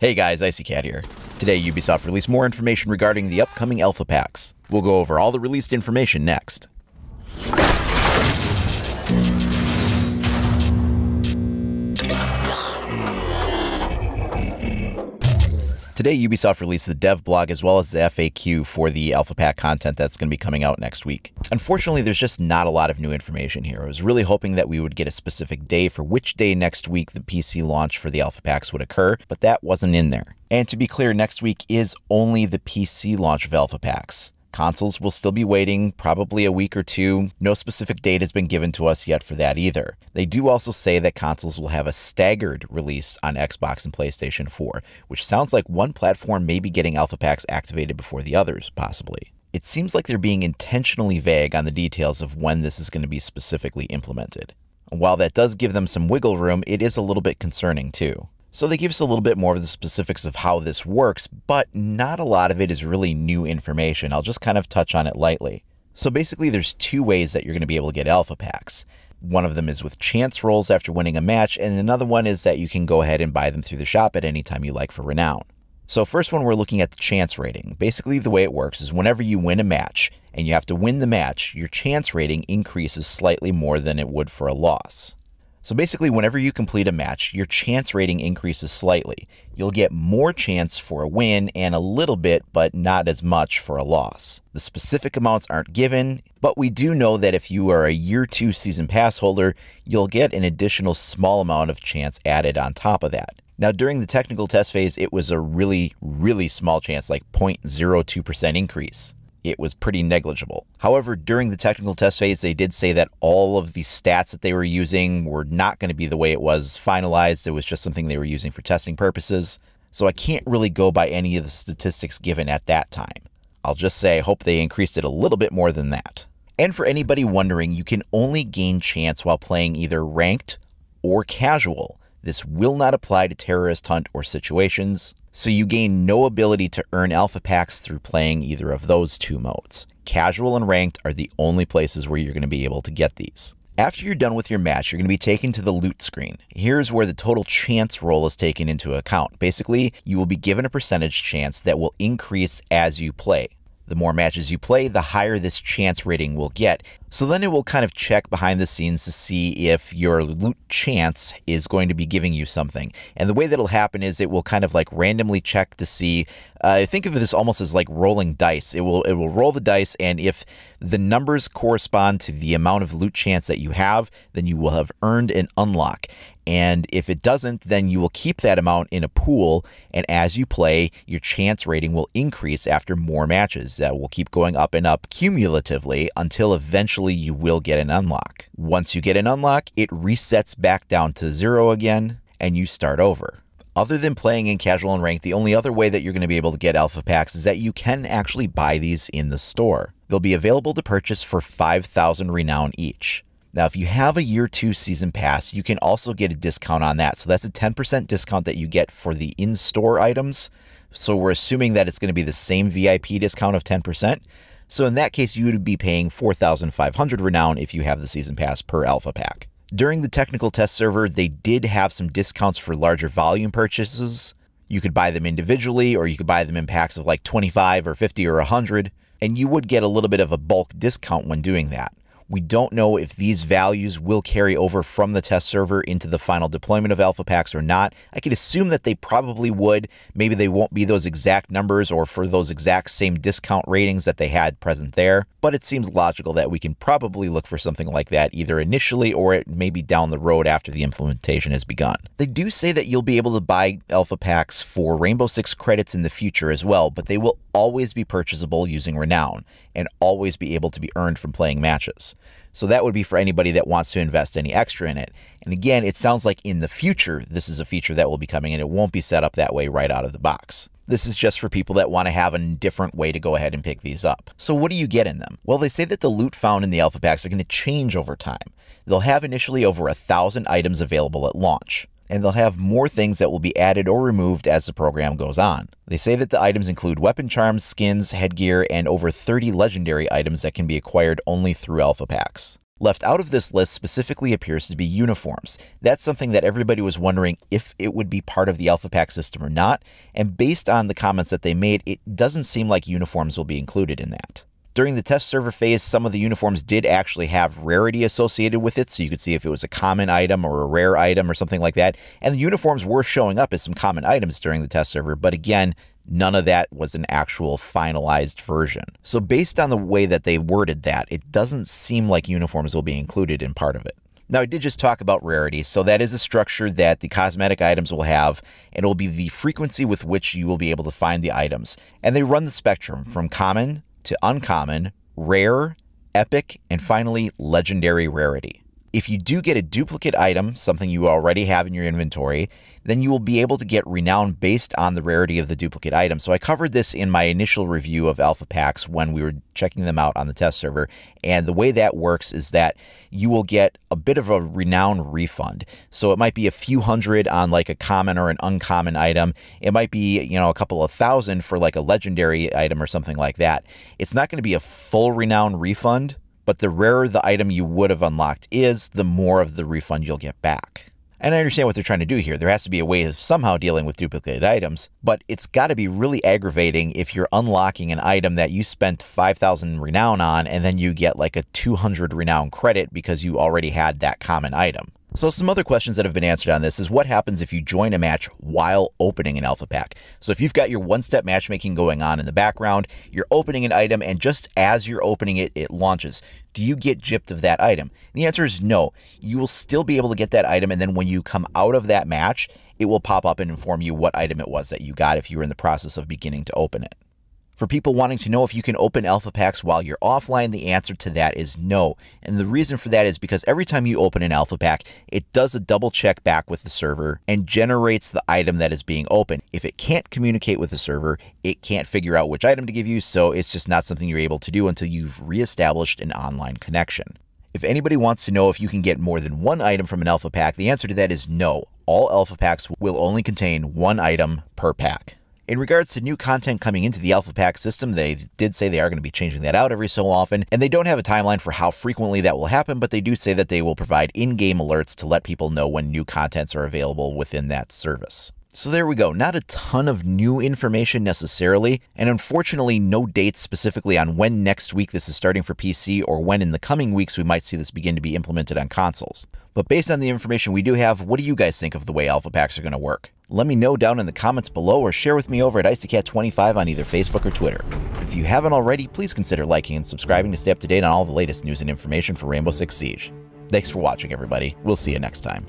Hey guys, IcyCat here. Today Ubisoft released more information regarding the upcoming alpha packs. We'll go over all the released information next. Today Ubisoft released the dev blog as well as the FAQ for the alpha pack content that's going to be coming out next week. Unfortunately, there's just not a lot of new information here. I was really hoping that we would get a specific day for which day next week the PC launch for the alpha packs would occur, but that wasn't in there. And to be clear, next week is only the PC launch of alpha packs. Consoles will still be waiting, probably a week or two. No specific date has been given to us yet for that either. They do also say that consoles will have a staggered release on Xbox and PlayStation 4, which sounds like one platform may be getting alpha packs activated before the others, possibly. It seems like they're being intentionally vague on the details of when this is going to be specifically implemented. While that does give them some wiggle room, it is a little bit concerning too. So they give us a little bit more of the specifics of how this works, but not a lot of it is really new information. I'll just kind of touch on it lightly. So basically there's two ways that you're going to be able to get alpha packs. One of them is with chance rolls after winning a match, and another one is that you can go ahead and buy them through the shop at any time you like for renown. So first one, we're looking at the chance rating. Basically the way it works is whenever you win a match, and you have to win the match, your chance rating increases slightly more than it would for a loss. So basically, whenever you complete a match, your chance rating increases slightly. You'll get more chance for a win and a little bit, but not as much for a loss. The specific amounts aren't given, but we do know that if you are a Year 2 Season Pass holder, you'll get an additional small amount of chance added on top of that. Now, during the technical test phase, it was a really small chance, like 0.02% increase. It was pretty negligible. However, during the technical test phase, they did say that all of the stats that they were using were not going to be the way it was finalized. It was just something they were using for testing purposes. So I can't really go by any of the statistics given at that time. I'll just say I hope they increased it a little bit more than that. And for anybody wondering, you can only gain chance while playing either ranked or casual. This will not apply to terrorist hunt or situations, so you gain no ability to earn alpha packs through playing either of those two modes. Casual and ranked are the only places where you're going to be able to get these. After you're done with your match, you're going to be taken to the loot screen. Here's where the total chance roll is taken into account. Basically, you will be given a percentage chance that will increase as you play. The more matches you play, the higher this chance rating will get. So then it will kind of check behind the scenes to see if your loot chance is going to be giving you something. And the way that'll happen is it will kind of like randomly check to see, think of this almost as like rolling dice. It will roll the dice, and if the numbers correspond to the amount of loot chance that you have, then you will have earned an unlock. And if it doesn't, then you will keep that amount in a pool, and as you play, your chance rating will increase after more matches. That will keep going up and up cumulatively until eventually you will get an unlock. Once you get an unlock, it resets back down to 0 again, and you start over. Other than playing in casual and ranked, the only other way that you're going to be able to get alpha packs is that you can actually buy these in the store. They'll be available to purchase for 5,000 renown each. Now, if you have a Year 2 Season Pass, you can also get a discount on that. So that's a 10% discount that you get for the in-store items. So we're assuming that it's going to be the same VIP discount of 10%. So in that case, you would be paying 4,500 renown if you have the Season Pass per alpha pack. During the technical test server, they did have some discounts for larger volume purchases. You could buy them individually, or you could buy them in packs of like 25 or 50 or 100, and you would get a little bit of a bulk discount when doing that. We don't know if these values will carry over from the test server into the final deployment of alpha packs or not. I could assume that they probably would. Maybe they won't be those exact numbers or for those exact same discount ratings that they had present there, but it seems logical that we can probably look for something like that either initially or it may be down the road after the implementation has begun. They do say that you'll be able to buy alpha packs for Rainbow Six credits in the future as well, but they will always be purchasable using renown and always be able to be earned from playing matches. So that would be for anybody that wants to invest any extra in it. And again, it sounds like in the future, this is a feature that will be coming and it won't be set up that way right out of the box. This is just for people that want to have a different way to go ahead and pick these up. So what do you get in them? Well, they say that the loot found in the alpha packs are going to change over time. They'll have initially over 1,000 items available at launch, and they'll have more things that will be added or removed as the program goes on. They say that the items include weapon charms, skins, headgear, and over 30 legendary items that can be acquired only through alpha packs. Left out of this list specifically appears to be uniforms. That's something that everybody was wondering if it would be part of the Alpha Pack system or not, and based on the comments that they made, it doesn't seem like uniforms will be included in that. During the test server phase, some of the uniforms did actually have rarity associated with it, so you could see if it was a common item or a rare item or something like that, and the uniforms were showing up as some common items during the test server, but again, none of that was an actual finalized version. So based on the way that they worded that, it doesn't seem like uniforms will be included in part of it. Now, I did just talk about rarity, so that is a structure that the cosmetic items will have, and it will be the frequency with which you will be able to find the items. And they run the spectrum from common to uncommon, rare, epic, and finally, legendary rarity. If you do get a duplicate item, something you already have in your inventory, then you will be able to get renown based on the rarity of the duplicate item. So I covered this in my initial review of Alpha Packs when we were checking them out on the test server. And the way that works is that you will get a bit of a renown refund. So it might be a few hundred on like a common or an uncommon item. It might be, a couple of thousand for like a legendary item or something like that. It's not going to be a full renown refund, but the rarer the item you would have unlocked is, the more of the refund you'll get back. And I understand what they're trying to do here. There has to be a way of somehow dealing with duplicated items, but it's got to be really aggravating if you're unlocking an item that you spent 5,000 renown on, and then you get like a 200 renown credit because you already had that common item. So some other questions that have been answered on this is what happens if you join a match while opening an Alpha Pack? So if you've got your one-step matchmaking going on in the background, you're opening an item, and just as you're opening it, it launches. Do you get gypped of that item? And the answer is no. You will still be able to get that item, and then when you come out of that match, it will pop up and inform you what item it was that you got if you were in the process of beginning to open it. For people wanting to know if you can open Alpha Packs while you're offline, the answer to that is no. And the reason for that is because every time you open an Alpha Pack, it does a double check back with the server and generates the item that is being opened. If it can't communicate with the server, it can't figure out which item to give you, so it's just not something you're able to do until you've reestablished an online connection. If anybody wants to know if you can get more than one item from an Alpha Pack, the answer to that is no. All Alpha Packs will only contain one item per pack. In regards to new content coming into the Alpha Pack system, they did say they are going to be changing that out every so often, and they don't have a timeline for how frequently that will happen, but they do say that they will provide in-game alerts to let people know when new contents are available within that service. So there we go, not a ton of new information necessarily, and unfortunately no dates specifically on when next week this is starting for PC or when in the coming weeks we might see this begin to be implemented on consoles. But based on the information we do have, what do you guys think of the way Alpha Packs are going to work? Let me know down in the comments below or share with me over at IcyCat25 on either Facebook or Twitter. If you haven't already, please consider liking and subscribing to stay up to date on all the latest news and information for Rainbow Six Siege. Thanks for watching, everybody. We'll see you next time.